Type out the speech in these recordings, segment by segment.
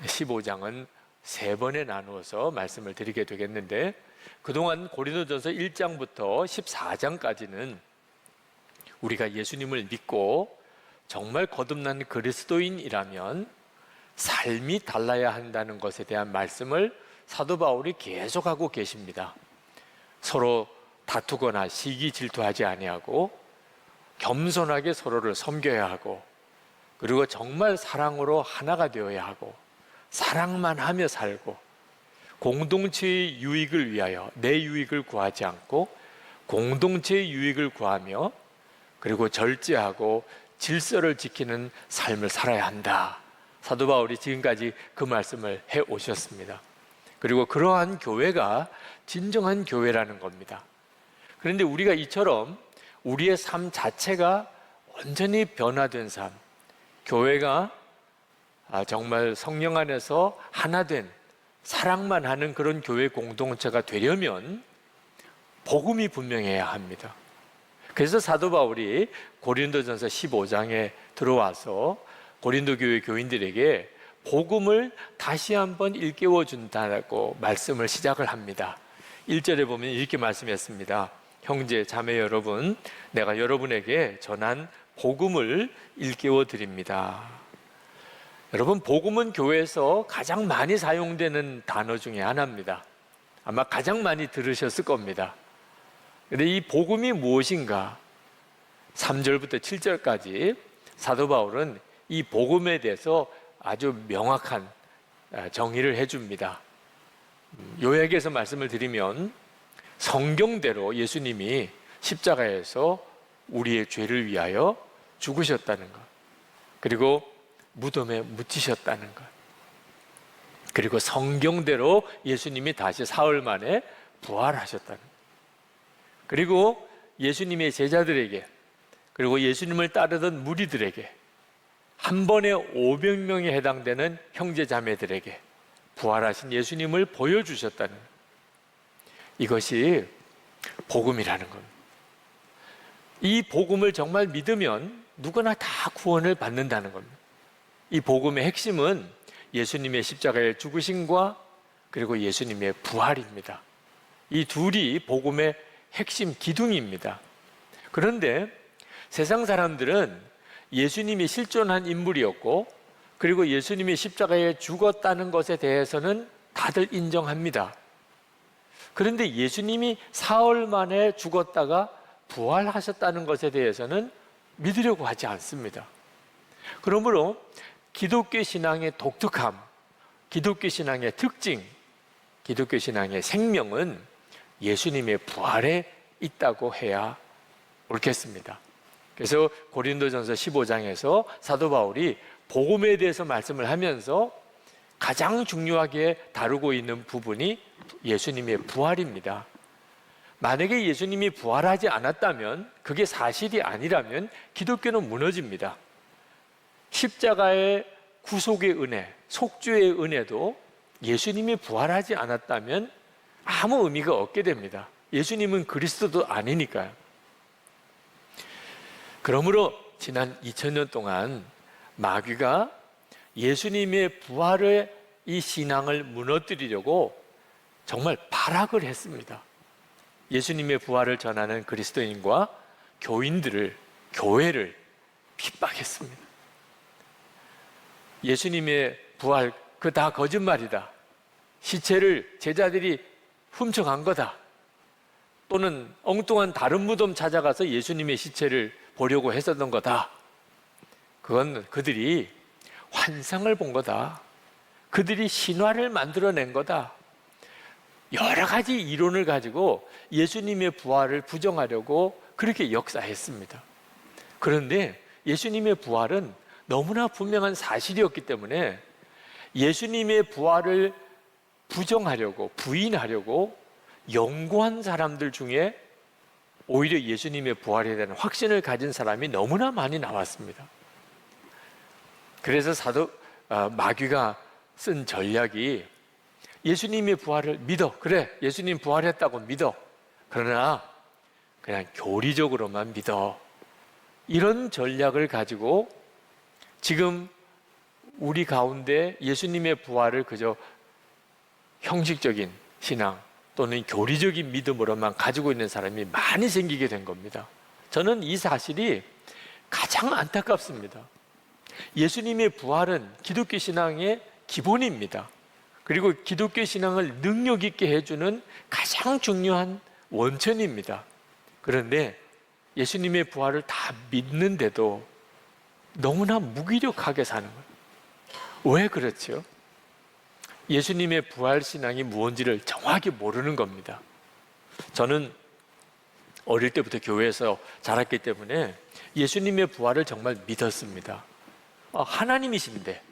15장은 세 번에 나누어서 말씀을 드리게 되겠는데, 그동안 고린도전서 1장부터 14장까지는 우리가 예수님을 믿고 정말 거듭난 그리스도인이라면 삶이 달라야 한다는 것에 대한 말씀을 사도 바울이 계속하고 계십니다. 서로 다투거나 시기 질투하지 아니하고 겸손하게 서로를 섬겨야 하고, 그리고 정말 사랑으로 하나가 되어야 하고, 사랑만 하며 살고, 공동체의 유익을 위하여 내 유익을 구하지 않고 공동체의 유익을 구하며, 그리고 절제하고 질서를 지키는 삶을 살아야 한다. 사도 바울이 지금까지 그 말씀을 해 오셨습니다. 그리고 그러한 교회가 진정한 교회라는 겁니다. 그런데 우리가 이처럼 우리의 삶 자체가 완전히 변화된 삶, 교회가 정말 성령 안에서 하나 된 사랑만 하는 그런 교회 공동체가 되려면 복음이 분명해야 합니다. 그래서 사도 바울이 고린도전서 15장에 들어와서 고린도 교회 교인들에게 복음을 다시 한번 일깨워 준다고 말씀을 시작을 합니다. 1절에 보면 이렇게 말씀했습니다. 형제 자매 여러분, 내가 여러분에게 전한 복음을 일깨워 드립니다. 여러분, 복음은 교회에서 가장 많이 사용되는 단어 중에 하나입니다. 아마 가장 많이 들으셨을 겁니다. 그런데 이 복음이 무엇인가? 3절부터 7절까지 사도 바울은 이 복음에 대해서 아주 명확한 정의를 해줍니다. 요약해서 말씀을 드리면, 성경대로 예수님이 십자가에서 우리의 죄를 위하여 죽으셨다는 것, 그리고 무덤에 묻히셨다는 것, 그리고 성경대로 예수님이 다시 사흘 만에 부활하셨다는 것, 그리고 예수님의 제자들에게, 그리고 예수님을 따르던 무리들에게, 한 번에 500명에 해당되는 형제 자매들에게 부활하신 예수님을 보여주셨다는 것, 이것이 복음이라는 겁니다. 이 복음을 정말 믿으면 누구나 다 구원을 받는다는 겁니다. 이 복음의 핵심은 예수님의 십자가의 죽으심과 그리고 예수님의 부활입니다. 이 둘이 복음의 핵심 기둥입니다. 그런데 세상 사람들은 예수님이 실존한 인물이었고, 그리고 예수님이 십자가에 죽었다는 것에 대해서는 다들 인정합니다. 그런데 예수님이 사흘 만에 죽었다가 부활하셨다는 것에 대해서는 믿으려고 하지 않습니다. 그러므로 기독교 신앙의 독특함, 기독교 신앙의 특징, 기독교 신앙의 생명은 예수님의 부활에 있다고 해야 옳겠습니다. 그래서 고린도전서 15장에서 사도 바울이 복음에 대해서 말씀을 하면서 가장 중요하게 다루고 있는 부분이 예수님의 부활입니다. 만약에 예수님이 부활하지 않았다면, 그게 사실이 아니라면 기독교는 무너집니다. 십자가의 구속의 은혜, 속죄의 은혜도 예수님이 부활하지 않았다면 아무 의미가 없게 됩니다. 예수님은 그리스도도 아니니까요. 그러므로 지난 2000년 동안 마귀가 예수님의 부활의 이 신앙을 무너뜨리려고 정말 발악을 했습니다. 예수님의 부활을 전하는 그리스도인과 교인들을, 교회를 핍박했습니다. 예수님의 부활, 그 다 거짓말이다. 시체를 제자들이 훔쳐간 거다. 또는 엉뚱한 다른 무덤 찾아가서 예수님의 시체를 보려고 했었던 거다. 그건 그들이 환상을 본 거다. 그들이 신화를 만들어낸 거다. 여러 가지 이론을 가지고 예수님의 부활을 부정하려고 그렇게 역사했습니다. 그런데 예수님의 부활은 너무나 분명한 사실이었기 때문에 예수님의 부활을 부정하려고, 부인하려고 연구한 사람들 중에 오히려 예수님의 부활에 대한 확신을 가진 사람이 너무나 많이 나왔습니다. 그래서 마귀가 쓴 전략이, 예수님의 부활을 믿어. 그래, 예수님 부활했다고 믿어. 그러나 그냥 교리적으로만 믿어. 이런 전략을 가지고 지금 우리 가운데 예수님의 부활을 그저 형식적인 신앙 또는 교리적인 믿음으로만 가지고 있는 사람이 많이 생기게 된 겁니다. 저는 이 사실이 가장 안타깝습니다. 예수님의 부활은 기독교 신앙의 기본입니다. 그리고 기독교 신앙을 능력 있게 해주는 가장 중요한 원천입니다. 그런데 예수님의 부활을 다 믿는데도 너무나 무기력하게 사는 거예요. 왜 그렇죠? 예수님의 부활 신앙이 무엇인지를 정확히 모르는 겁니다. 저는 어릴 때부터 교회에서 자랐기 때문에 예수님의 부활을 정말 믿었습니다. 하나님이신데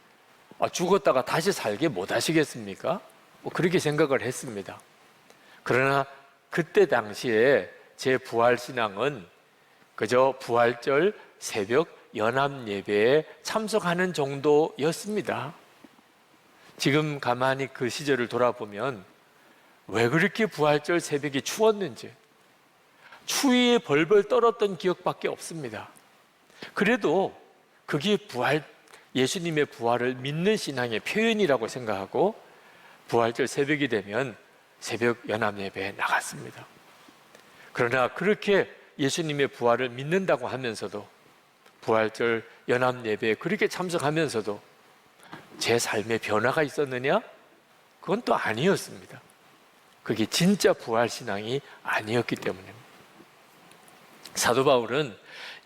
죽었다가 다시 살게 못 하시겠습니까? 그렇게 생각을 했습니다. 그러나 그때 당시에 제 부활 신앙은 그저 부활절 새벽 연합 예배에 참석하는 정도였습니다. 지금 가만히 그 시절을 돌아보면 왜 그렇게 부활절 새벽이 추웠는지 추위에 벌벌 떨었던 기억밖에 없습니다. 그래도 그게 예수님의 부활을 믿는 신앙의 표현이라고 생각하고 부활절 새벽이 되면 새벽 연합 예배에 나갔습니다. 그러나 그렇게 예수님의 부활을 믿는다고 하면서도 부활절 연합 예배에 그렇게 참석하면서도 제 삶에 변화가 있었느냐? 그건 또 아니었습니다. 그게 진짜 부활 신앙이 아니었기 때문입니다. 사도 바울은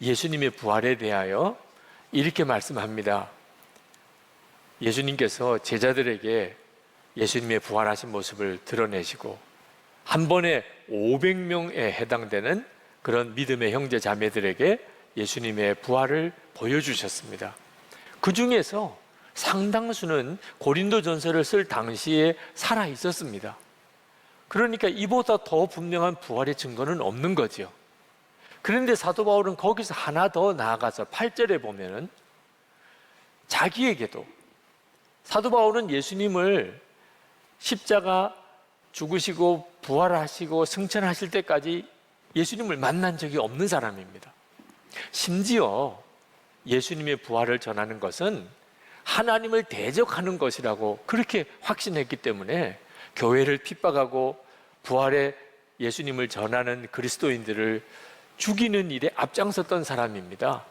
예수님의 부활에 대하여 이렇게 말씀합니다. 예수님께서 제자들에게 예수님의 부활하신 모습을 드러내시고 한 번에 500명에 해당되는 그런 믿음의 형제 자매들에게 예수님의 부활을 보여주셨습니다. 그 중에서 상당수는 고린도전서를 쓸 당시에 살아 있었습니다. 그러니까 이보다 더 분명한 부활의 증거는 없는 거죠. 그런데 사도 바울은 거기서 하나 더 나아가서 8절에 보면은 자기에게도 사도 바울은 예수님을 십자가 죽으시고 부활하시고 승천하실 때까지 예수님을 만난 적이 없는 사람입니다. 심지어 예수님의 부활을 전하는 것은 하나님을 대적하는 것이라고 그렇게 확신했기 때문에 교회를 핍박하고 부활의 예수님을 전하는 그리스도인들을 죽이는 일에 앞장섰던 사람입니다.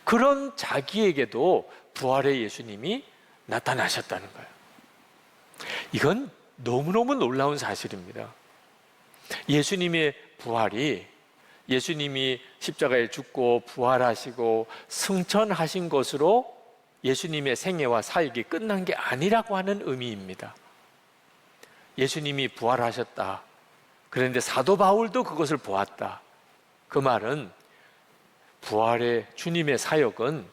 그런 자기에게도 부활의 예수님이 나타나셨다는 거예요. 이건 너무너무 놀라운 사실입니다. 예수님의 부활이 예수님이 십자가에 죽고 부활하시고 승천하신 것으로 예수님의 생애와 사역이 끝난 게 아니라고 하는 의미입니다. 예수님이 부활하셨다. 그런데 사도 바울도 그것을 보았다. 그 말은 부활의 주님의 사역은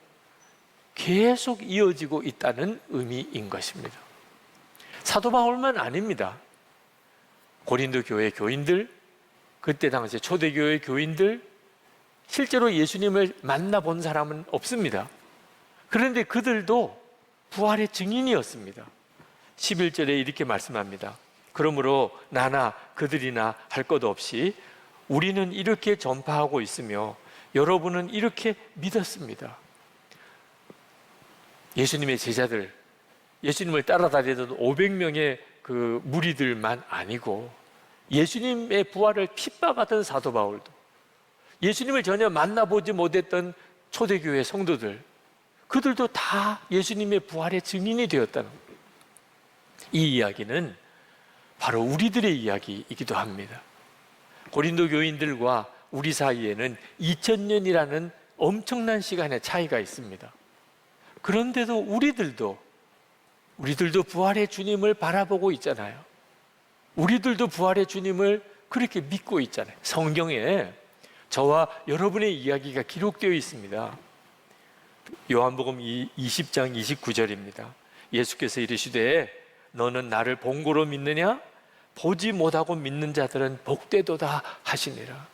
계속 이어지고 있다는 의미인 것입니다. 사도 바울만 아닙니다. 고린도 교회 교인들, 그때 당시 초대교회 교인들, 실제로 예수님을 만나본 사람은 없습니다. 그런데 그들도 부활의 증인이었습니다. 11절에 이렇게 말씀합니다. 그러므로 나나 그들이나 할 것 없이 우리는 이렇게 전파하고 있으며 여러분은 이렇게 믿었습니다. 예수님의 제자들, 예수님을 따라다니던 500명의 그 무리들만 아니고 예수님의 부활을 핍박하던 사도 바울도, 예수님을 전혀 만나보지 못했던 초대교회 성도들, 그들도 다 예수님의 부활의 증인이 되었다는 거예요. 이 이야기는 바로 우리들의 이야기이기도 합니다. 고린도 교인들과 우리 사이에는 2000년이라는 엄청난 시간의 차이가 있습니다. 그런데도 우리들도 부활의 주님을 바라보고 있잖아요. 우리들도 부활의 주님을 그렇게 믿고 있잖아요. 성경에 저와 여러분의 이야기가 기록되어 있습니다. 요한복음 20장 29절입니다. 예수께서 이르시되 너는 나를 본고로 믿느냐? 보지 못하고 믿는 자들은 복되도다 하시니라.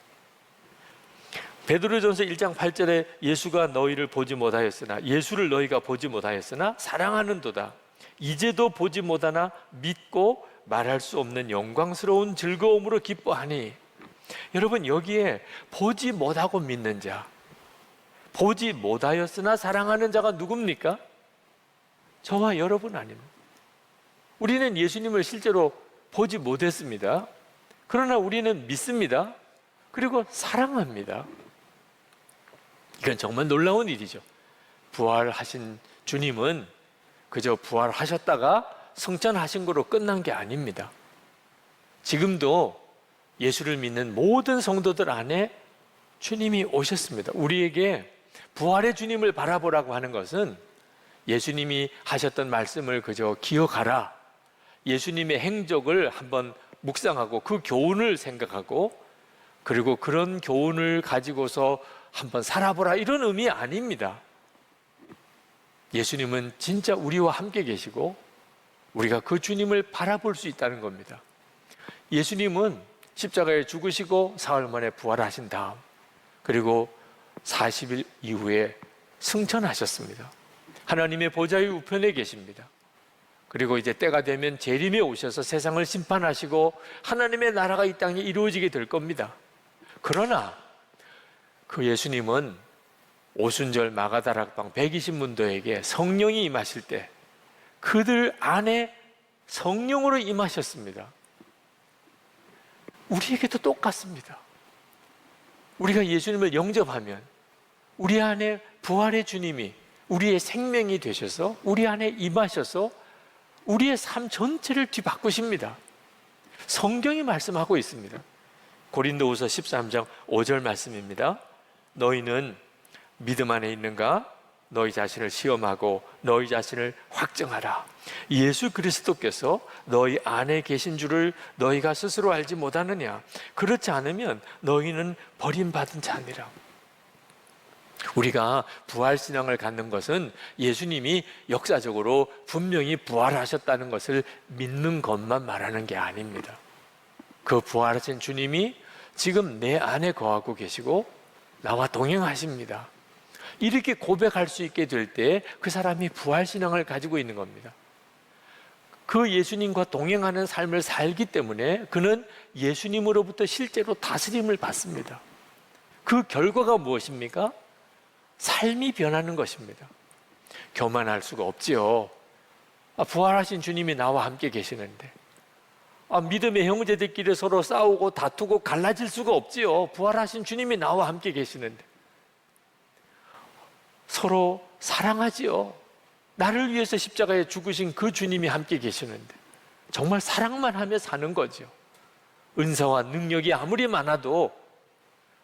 베드로전서 1장 8절에 예수가 너희를 보지 못하였으나 예수를 너희가 보지 못하였으나 사랑하는도다. 이제도 보지 못하나 믿고 말할 수 없는 영광스러운 즐거움으로 기뻐하니. 여러분, 여기에 보지 못하고 믿는 자, 보지 못하였으나 사랑하는 자가 누굽니까? 저와 여러분 아닙니다. 우리는 예수님을 실제로 보지 못했습니다. 그러나 우리는 믿습니다. 그리고 사랑합니다. 이건 정말 놀라운 일이죠. 부활하신 주님은 그저 부활하셨다가 승천하신 거로 끝난 게 아닙니다. 지금도 예수를 믿는 모든 성도들 안에 주님이 오셨습니다. 우리에게 부활의 주님을 바라보라고 하는 것은 예수님이 하셨던 말씀을 그저 기억하라, 예수님의 행적을 한번 묵상하고 그 교훈을 생각하고 그리고 그런 교훈을 가지고서 한번 살아보라, 이런 의미 아닙니다. 예수님은 진짜 우리와 함께 계시고 우리가 그 주님을 바라볼 수 있다는 겁니다. 예수님은 십자가에 죽으시고 사흘 만에 부활하신 다음 그리고 40일 이후에 승천하셨습니다. 하나님의 보좌의 우편에 계십니다. 그리고 이제 때가 되면 재림에 오셔서 세상을 심판하시고 하나님의 나라가 이 땅에 이루어지게 될 겁니다. 그러나 그 예수님은 오순절 마가다락방 120문도에게 성령이 임하실 때 그들 안에 성령으로 임하셨습니다. 우리에게도 똑같습니다. 우리가 예수님을 영접하면 우리 안에 부활의 주님이 우리의 생명이 되셔서 우리 안에 임하셔서 우리의 삶 전체를 뒤바꾸십니다. 성경이 말씀하고 있습니다. 고린도후서 13장 5절 말씀입니다. 너희는 믿음 안에 있는가? 너희 자신을 시험하고 너희 자신을 확증하라. 예수 그리스도께서 너희 안에 계신 줄을 너희가 스스로 알지 못하느냐? 그렇지 않으면 너희는 버림받은 자니라. 우리가 부활신앙을 갖는 것은 예수님이 역사적으로 분명히 부활하셨다는 것을 믿는 것만 말하는 게 아닙니다. 그 부활하신 주님이 지금 내 안에 거하고 계시고 나와 동행하십니다. 이렇게 고백할 수 있게 될 때 그 사람이 부활신앙을 가지고 있는 겁니다. 그 예수님과 동행하는 삶을 살기 때문에 그는 예수님으로부터 실제로 다스림을 받습니다. 그 결과가 무엇입니까? 삶이 변하는 것입니다. 교만할 수가 없지요. 부활하신 주님이 나와 함께 계시는데 믿음의 형제들끼리 서로 싸우고 다투고 갈라질 수가 없지요. 부활하신 주님이 나와 함께 계시는데 서로 사랑하지요. 나를 위해서 십자가에 죽으신 그 주님이 함께 계시는데 정말 사랑만 하며 사는 거죠. 은사와 능력이 아무리 많아도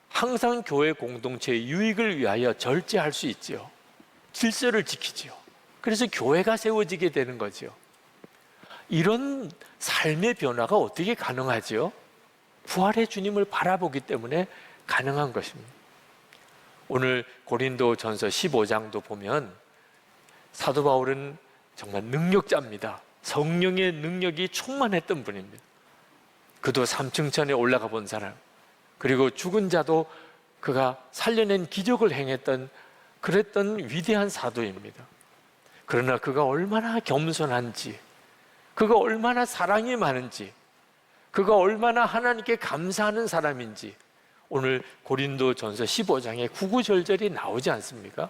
항상 교회 공동체의 유익을 위하여 절제할 수 있지요. 질서를 지키지요. 그래서 교회가 세워지게 되는 거죠. 이런 삶의 변화가 어떻게 가능하지요? 부활의 주님을 바라보기 때문에 가능한 것입니다. 오늘 고린도전서 15장도 보면 사도 바울은 정말 능력자입니다. 성령의 능력이 충만했던 분입니다. 그도 3층천에 올라가 본 사람, 그리고 죽은 자도 그가 살려낸 기적을 행했던 그랬던 위대한 사도입니다. 그러나 그가 얼마나 겸손한지, 그가 얼마나 사랑이 많은지, 그가 얼마나 하나님께 감사하는 사람인지 오늘 고린도전서 15장에 구구절절이 나오지 않습니까?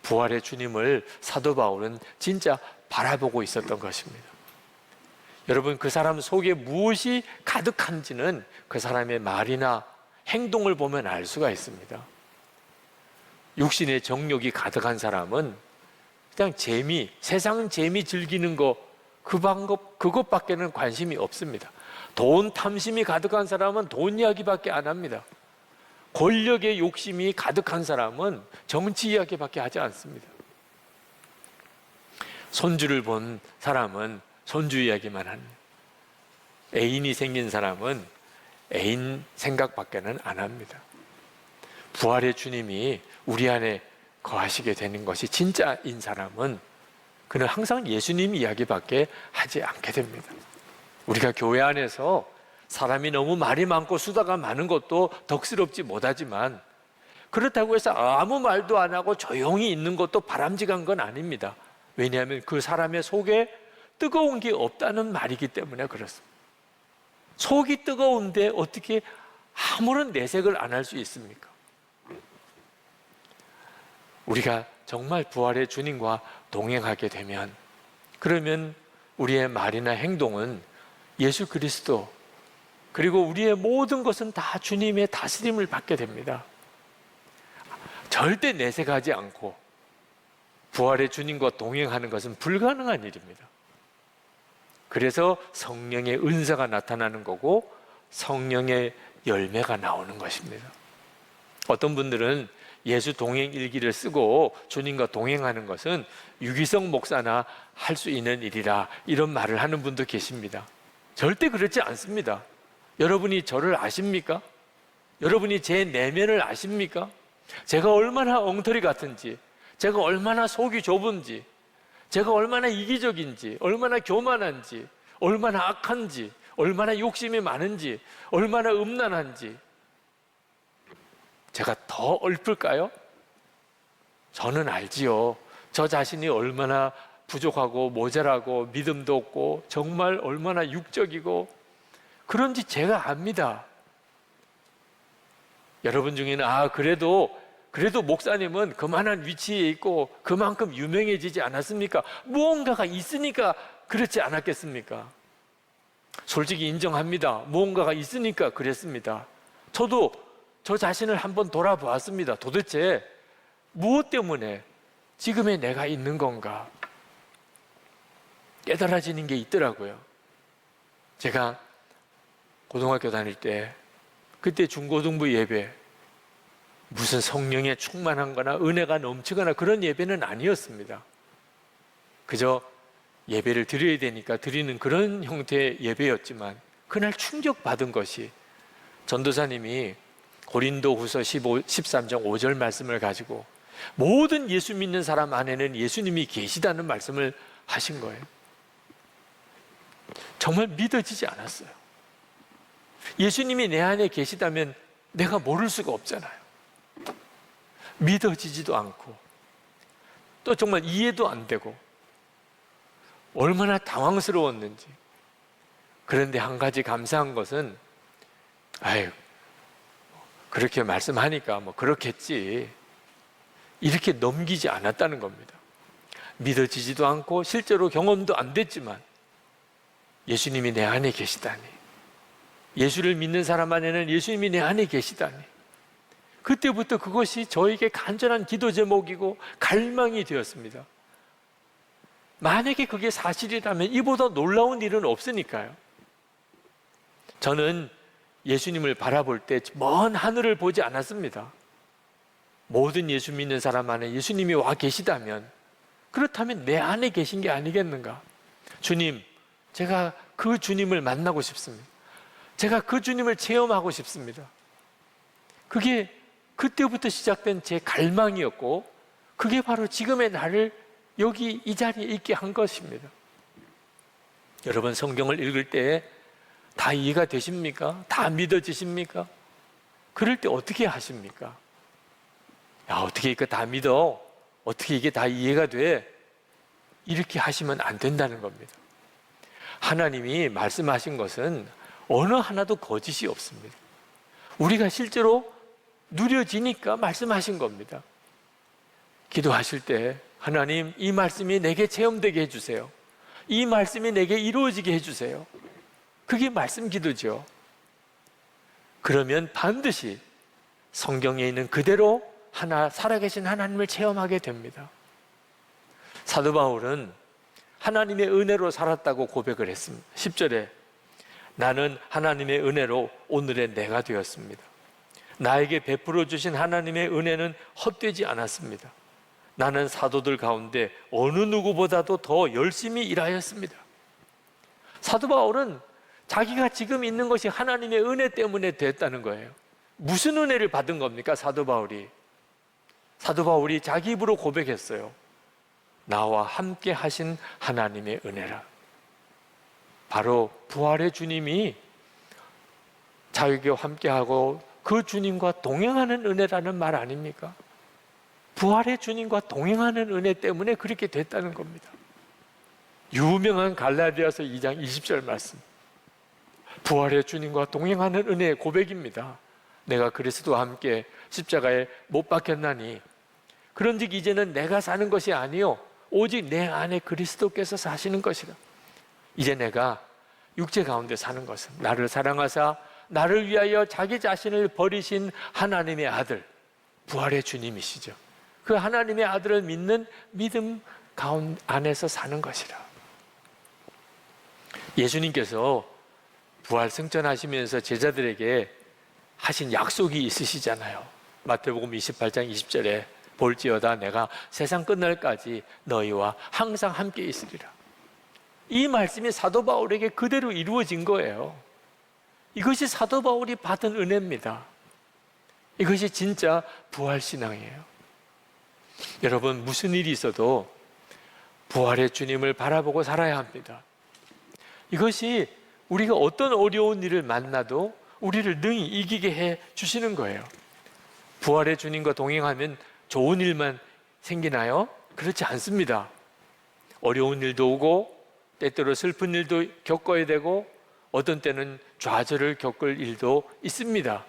부활의 주님을 사도 바울은 진짜 바라보고 있었던 것입니다. 여러분, 그 사람 속에 무엇이 가득한지는 그 사람의 말이나 행동을 보면 알 수가 있습니다. 육신의 정욕이 가득한 사람은 그냥 세상 재미 즐기는 거, 그 방법, 그것밖에는 관심이 없습니다. 돈 탐심이 가득한 사람은 돈 이야기밖에 안 합니다. 권력의 욕심이 가득한 사람은 정치 이야기밖에 하지 않습니다. 손주를 본 사람은 손주 이야기만 합니다. 애인이 생긴 사람은 애인 생각밖에는 안 합니다. 부활의 주님이 우리 안에 거하시게 되는 것이 진짜인 사람은 그는 항상 예수님 이야기밖에 하지 않게 됩니다. 우리가 교회 안에서 사람이 너무 말이 많고 수다가 많은 것도 덕스럽지 못하지만 그렇다고 해서 아무 말도 안 하고 조용히 있는 것도 바람직한 건 아닙니다. 왜냐하면 그 사람의 속에 뜨거운 게 없다는 말이기 때문에 그렇습니다. 속이 뜨거운데 어떻게 아무런 내색을 안 할 수 있습니까? 우리가 정말 부활의 주님과 동행하게 되면, 그러면 우리의 말이나 행동은 예수 그리스도, 그리고 우리의 모든 것은 다 주님의 다스림을 받게 됩니다. 절대 내색하지 않고 부활의 주님과 동행하는 것은 불가능한 일입니다. 그래서 성령의 은사가 나타나는 거고 성령의 열매가 나오는 것입니다. 어떤 분들은 예수 동행 일기를 쓰고 주님과 동행하는 것은 유기성 목사나 할 수 있는 일이라, 이런 말을 하는 분도 계십니다. 절대 그렇지 않습니다. 여러분이 저를 아십니까? 여러분이 제 내면을 아십니까? 제가 얼마나 엉터리 같은지, 제가 얼마나 속이 좁은지, 제가 얼마나 이기적인지, 얼마나 교만한지, 얼마나 악한지, 얼마나 욕심이 많은지, 얼마나 음란한지 제가 더 얽을까요? 저는 알지요. 저 자신이 얼마나 부족하고 모자라고 믿음도 없고 정말 얼마나 육적이고 그런지 제가 압니다. 여러분 중에는 그래도 목사님은 그만한 위치에 있고 그만큼 유명해지지 않았습니까? 무언가가 있으니까 그렇지 않았겠습니까? 솔직히 인정합니다. 무언가가 있으니까 그랬습니다. 저도 저 자신을 한번 돌아보았습니다. 도대체 무엇 때문에 지금의 내가 있는 건가? 깨달아지는 게 있더라고요. 제가 고등학교 다닐 때, 그때 중고등부 예배, 무슨 성령에 충만한 거나 은혜가 넘치거나 그런 예배는 아니었습니다. 그저 예배를 드려야 되니까 드리는 그런 형태의 예배였지만, 그날 충격받은 것이 전도사님이 고린도후서 13장 5절 말씀을 가지고 모든 예수 믿는 사람 안에는 예수님이 계시다는 말씀을 하신 거예요. 정말 믿어지지 않았어요. 예수님이 내 안에 계시다면 내가 모를 수가 없잖아요. 믿어지지도 않고 또 정말 이해도 안 되고 얼마나 당황스러웠는지. 그런데 한 가지 감사한 것은 그렇게 말씀하니까 뭐 그렇겠지, 이렇게 넘기지 않았다는 겁니다. 믿어지지도 않고 실제로 경험도 안 됐지만 예수님이 내 안에 계시다니, 예수를 믿는 사람 안에는 예수님이 내 안에 계시다니, 그때부터 그것이 저에게 간절한 기도 제목이고 갈망이 되었습니다. 만약에 그게 사실이라면 이보다 놀라운 일은 없으니까요. 저는 예수님을 바라볼 때 먼 하늘을 보지 않았습니다. 모든 예수 믿는 사람 안에 예수님이 와 계시다면, 그렇다면 내 안에 계신 게 아니겠는가? 주님, 제가 그 주님을 만나고 싶습니다. 제가 그 주님을 체험하고 싶습니다. 그게 그때부터 시작된 제 갈망이었고, 그게 바로 지금의 나를 여기 이 자리에 있게 한 것입니다. 여러분, 성경을 읽을 때 다 이해가 되십니까? 다 믿어지십니까? 그럴 때 어떻게 하십니까? 어떻게 이거 다 믿어? 어떻게 이게 다 이해가 돼? 이렇게 하시면 안 된다는 겁니다. 하나님이 말씀하신 것은 어느 하나도 거짓이 없습니다. 우리가 실제로 누려지니까 말씀하신 겁니다. 기도하실 때 하나님, 이 말씀이 내게 체험되게 해주세요. 이 말씀이 내게 이루어지게 해주세요. 그게 말씀 기도죠. 그러면 반드시 성경에 있는 그대로 살아계신 하나님을 체험하게 됩니다. 사도 바울은 하나님의 은혜로 살았다고 고백을 했습니다. 10절에 나는 하나님의 은혜로 오늘의 내가 되었습니다. 나에게 베풀어 주신 하나님의 은혜는 헛되지 않았습니다. 나는 사도들 가운데 어느 누구보다도 더 열심히 일하였습니다. 사도 바울은 자기가 지금 있는 것이 하나님의 은혜 때문에 됐다는 거예요. 무슨 은혜를 받은 겁니까? 사도 바울이 자기 입으로 고백했어요. 나와 함께 하신 하나님의 은혜라. 바로 부활의 주님이 자기와 함께하고 그 주님과 동행하는 은혜라는 말 아닙니까? 부활의 주님과 동행하는 은혜 때문에 그렇게 됐다는 겁니다. 유명한 갈라디아서 2장 20절 말씀, 부활의 주님과 동행하는 은혜의 고백입니다. 내가 그리스도와 함께 십자가에 못 박혔나니 그런즉 이제는 내가 사는 것이 아니요 오직 내 안에 그리스도께서 사시는 것이라. 이제 내가 육체 가운데 사는 것은 나를 사랑하사 나를 위하여 자기 자신을 버리신 하나님의 아들, 부활의 주님이시죠. 그 하나님의 아들을 믿는 믿음 가운데 안에서 사는 것이라. 예수님께서 부활 승천하시면서 제자들에게 하신 약속이 있으시잖아요. 마태복음 28장 20절에 볼지어다 내가 세상 끝날까지 너희와 항상 함께 있으리라. 이 말씀이 사도 바울에게 그대로 이루어진 거예요. 이것이 사도 바울이 받은 은혜입니다. 이것이 진짜 부활신앙이에요. 여러분, 무슨 일이 있어도 부활의 주님을 바라보고 살아야 합니다. 이것이 우리가 어떤 어려운 일을 만나도 우리를 능히 이기게 해 주시는 거예요. 부활의 주님과 동행하면 좋은 일만 생기나요? 그렇지 않습니다. 어려운 일도 오고 때때로 슬픈 일도 겪어야 되고 어떤 때는 좌절을 겪을 일도 있습니다.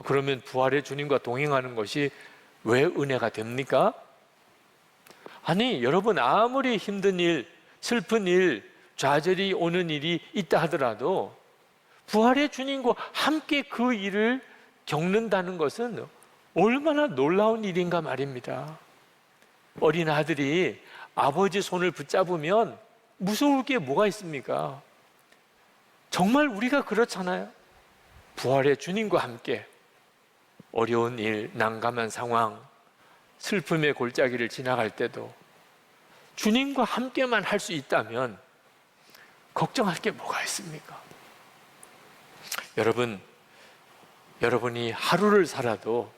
그러면 부활의 주님과 동행하는 것이 왜 은혜가 됩니까? 아니, 여러분, 아무리 힘든 일, 슬픈 일, 좌절이 오는 일이 있다 하더라도 부활의 주님과 함께 그 일을 겪는다는 것은 얼마나 놀라운 일인가 말입니다. 어린 아들이 아버지 손을 붙잡으면 무서울 게 뭐가 있습니까? 정말 우리가 그렇잖아요. 부활의 주님과 함께 어려운 일, 난감한 상황, 슬픔의 골짜기를 지나갈 때도 주님과 함께만 할 수 있다면 걱정할 게 뭐가 있습니까? 여러분이 하루를 살아도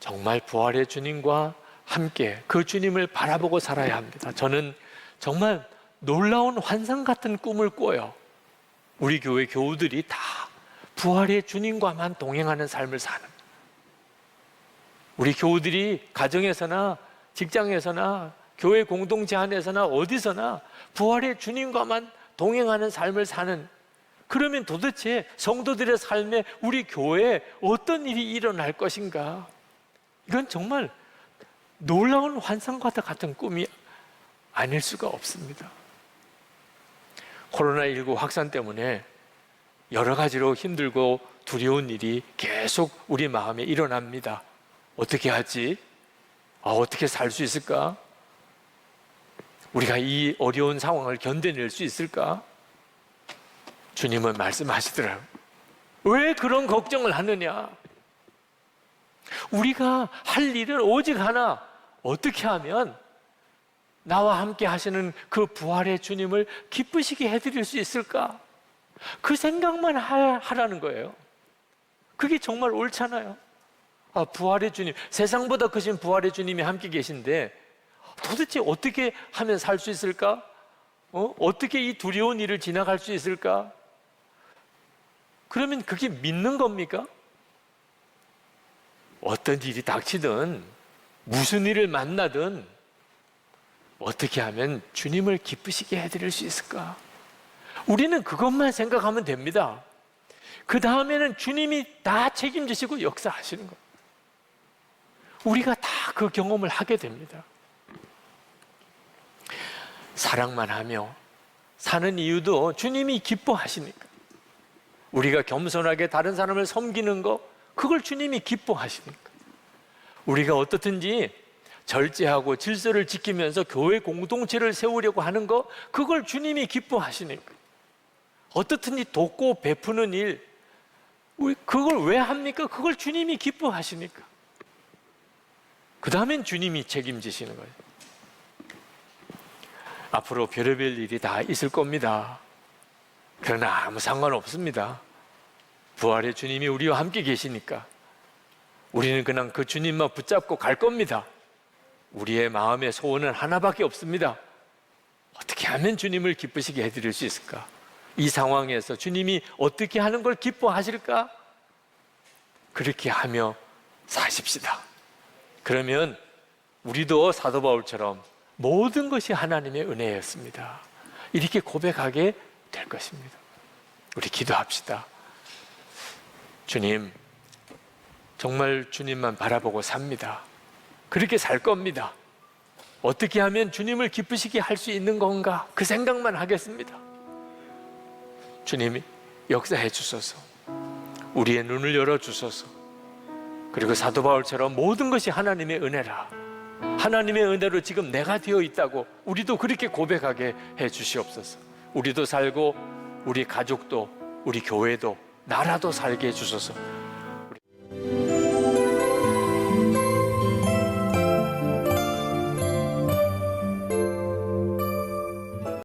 정말 부활의 주님과 함께 그 주님을 바라보고 살아야 합니다. 저는 정말 놀라운 환상 같은 꿈을 꿔요. 우리 교회 교우들이 다 부활의 주님과만 동행하는 삶을 사는, 우리 교우들이 가정에서나 직장에서나 교회 공동체 안에서나 어디서나 부활의 주님과만 동행하는 삶을 사는, 그러면 도대체 성도들의 삶에 우리 교회에 어떤 일이 일어날 것인가? 이건 정말 놀라운 환상과 같은 꿈이 아닐 수가 없습니다. 코로나19 확산 때문에 여러 가지로 힘들고 두려운 일이 계속 우리 마음에 일어납니다. 어떻게 하지? 어떻게 살 수 있을까? 우리가 이 어려운 상황을 견뎌낼 수 있을까? 주님은 말씀하시더라고요. 왜 그런 걱정을 하느냐? 우리가 할 일은 오직 하나, 어떻게 하면 나와 함께 하시는 그 부활의 주님을 기쁘시게 해드릴 수 있을까? 그 생각만 하라는 거예요. 그게 정말 옳잖아요. 부활의 주님, 세상보다 크신 부활의 주님이 함께 계신데 도대체 어떻게 하면 살 수 있을까? 어떻게 이 두려운 일을 지나갈 수 있을까? 그러면 그게 믿는 겁니까? 어떤 일이 닥치든 무슨 일을 만나든 어떻게 하면 주님을 기쁘시게 해드릴 수 있을까? 우리는 그것만 생각하면 됩니다. 그 다음에는 주님이 다 책임지시고 역사하시는 거예요. 우리가 다 그 경험을 하게 됩니다. 사랑만 하며 사는 이유도 주님이 기뻐하시니까. 우리가 겸손하게 다른 사람을 섬기는 거, 그걸 주님이 기뻐하시니까. 우리가 어떻든지 절제하고 질서를 지키면서 교회 공동체를 세우려고 하는 거, 그걸 주님이 기뻐하시니까. 어떻든지 돕고 베푸는 일, 그걸 왜 합니까? 그걸 주님이 기뻐하시니까. 그 다음엔 주님이 책임지시는 거예요. 앞으로 별의별 일이 다 있을 겁니다. 그러나 아무 상관없습니다. 부활의 주님이 우리와 함께 계시니까 우리는 그냥 그 주님만 붙잡고 갈 겁니다. 우리의 마음의 소원은 하나밖에 없습니다. 어떻게 하면 주님을 기쁘시게 해드릴 수 있을까? 이 상황에서 주님이 어떻게 하는 걸 기뻐하실까? 그렇게 하며 사십시다. 그러면 우리도 사도 바울처럼 모든 것이 하나님의 은혜였습니다, 이렇게 고백하게 될 것입니다. 우리 기도합시다. 주님, 정말 주님만 바라보고 삽니다. 그렇게 살 겁니다. 어떻게 하면 주님을 기쁘시게 할 수 있는 건가? 그 생각만 하겠습니다. 주님이 역사해 주소서. 우리의 눈을 열어 주소서. 그리고 사도 바울처럼 모든 것이 하나님의 은혜라. 하나님의 은혜로 지금 내가 되어 있다고 우리도 그렇게 고백하게 해 주시옵소서. 우리도 살고 우리 가족도 우리 교회도 나라도 살게 해 주소서.